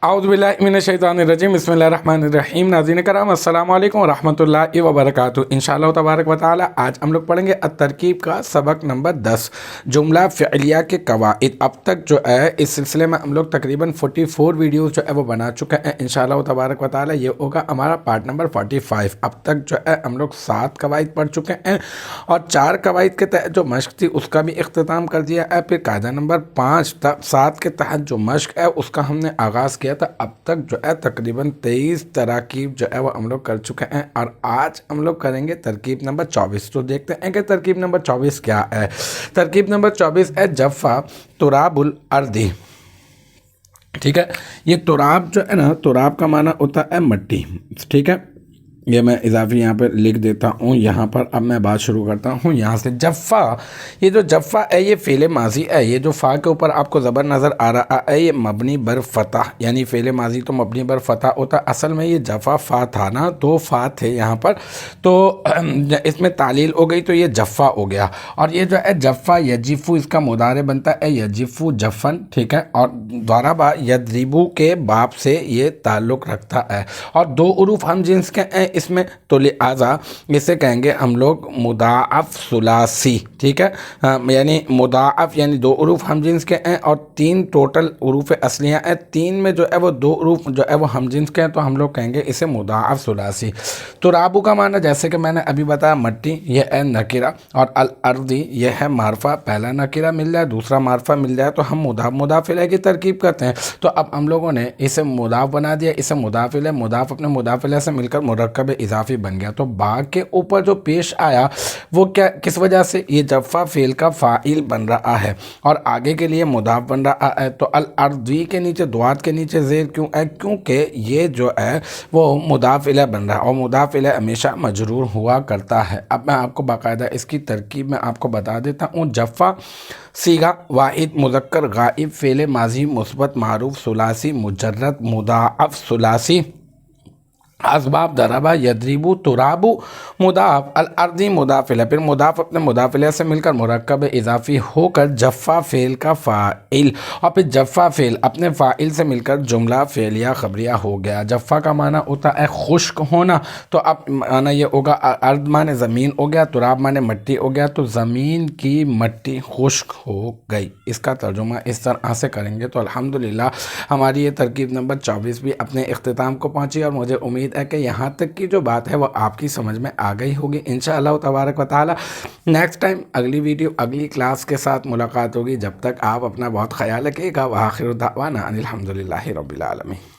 اعوذ باللہ من الشیطان الرجیم بسم اللہ الرحمن الرحیم۔ ناظرین کرام السلام علیکم ورحمۃ اللہ وبرکاتہ۔ انشاءاللہ تبارک و تعالی آج ہم لوگ پڑھیں گے الترکیب کا سبق نمبر 10، جملہ فعلیہ کے قواعد۔ اب تک جو ہے اس سلسلے میں ہم لوگ تقریباً 44 ویڈیوز جو ہے وہ بنا چکے ہیں۔ انشاءاللہ تبارک و تعالی یہ ہوگا ہمارا پارٹ نمبر 45۔ اب تک جو ہے ہم لوگ 7 قواعد پڑھ چکے ہیں اور 4 قواعد کے تحت جو مشق تھی اس کا بھی اختتام کر دیا ہے۔ پھر قاعدہ نمبر 7 کے تحت جو مشق ہے اس کا ہم نے آغاز کیا تھا۔ اب تک جو ہے تقریباً 23 تراکیب جو ہے وہ ہم لوگ کر چکے ہیں اور آج ہم لوگ کریں گے ترکیب نمبر 24۔ تو دیکھتے ہیں کہ ترکیب نمبر 24 کیا ہے۔ ترکیب نمبر 24 ہے جفا تراب الارضی۔ ٹھیک ہے، یہ تراب جو ہے نا، تراب کا معنی ہوتا ہے مٹی۔ ٹھیک ہے، یہ میں اضافی یہاں پر لکھ دیتا ہوں یہاں پر۔ اب میں بات شروع کرتا ہوں یہاں سے۔ جفا، یہ جو جفا ہے یہ فعل ماضی ہے۔ یہ جو فا کے اوپر آپ کو زبر نظر آ رہا ہے یہ مبنی بر فتح، یعنی فعل ماضی تو مبنی بر فتح ہوتا ہے۔ اصل میں یہ جفا فا تھا نا، 2 فا تھے یہاں پر، تو اس میں تعلیل ہو گئی تو یہ جفا ہو گیا۔ اور یہ جو ہے جفا یجفو، اس کا مضارع بنتا ہے یجفو جفن۔ ٹھیک ہے، اور ضربا یضربو کے باب سے یہ تعلق رکھتا ہے اور 2 حروف ہم جنس کے ہیں اس میں، تو لہٰذا اسے کہیں گے ہم لوگ مضاعف ثلاثی۔ ٹھیک ہے، یعنی مضاعف یعنی 2 حروف ہم جنس کے ہیں اور 3 ٹوٹل حروف اصلیہ ہیں۔ 3 میں جو ہے وہ 2 حروف جو ہے وہ ہم جنس کے ہیں، تو ہم لوگ کہیں گے اسے مضاعف ثلاثی۔ ترابو کا معنی جیسے کہ میں نے ابھی بتایا مٹی، یہ ہے نکرہ، اور الارضی یہ ہے معرفہ۔ پہلا نکرہ مل جائے دوسرا معرفہ مل جائے تو ہم مضاف مضاف الیہ کی ترکیب کرتے ہیں۔ تو اب ہم لوگوں نے اسے مضاف بنا دیا، اسے مضاف الیہ، مضاف اپنے مضاف الیہ سے مل کر مرکب اضافی بن گیا۔ تو با کے اوپر جو پیش آیا وہ کیا، کس وجہ سے؟ یہ جفا فعل کا فاعل بن رہا ہے اور آگے کے لیے مضاف بن رہا ہے۔ تو الارضی کے نیچے دوات کے نیچے زیر کیوں ہے؟ کیونکہ یہ جو ہے وہ مضاف الیہ بن رہا ہے اور مضاف الیہ ہمیشہ مجرور ہوا کرتا ہے۔ اب میں آپ کو باقاعدہ اس کی ترکیب میں آپ کو بتا دیتا ہوں۔ جفا صیغہ واحد مذکر غائب فعل ماضی مثبت معروف ثلاثی مجرد مضاعف ثلاثی۔ اسباب ضربہ یضربو ترابو مضاف، الارضی مضاف الیہ، پھر مضاف اپنے مضاف الیہ سے مل کر مرکب اضافی ہو کر جفا فعل کا فاعل، اور پھر جفا فعل اپنے فاعل سے مل کر جملہ فعلیہ خبریہ ہو گیا۔ جفا کا معنی ہوتا ہے خشک ہونا، تو اب معنی یہ ہوگا ارض معنی زمین ہو گیا، تراب معنی مٹی ہو گیا، تو زمین کی مٹی خشک ہو گئی۔ اس کا ترجمہ اس طرح سے کریں گے تو الحمدللہ ہماری یہ ترکیب نمبر 24 بھی اپنے اختتام کو پہنچی، اور مجھے امید ہے کہ یہاں تک کی جو بات ہے وہ آپ کی سمجھ میں آ گئی ہوگی انشاءاللہ تبارک و تعالی۔ نیکسٹ ٹائم اگلی ویڈیو اگلی کلاس کے ساتھ ملاقات ہوگی۔ جب تک آپ اپنا بہت خیال رکھیے گا۔ وآخر دعوانا ان الحمدللہ رب العالمین۔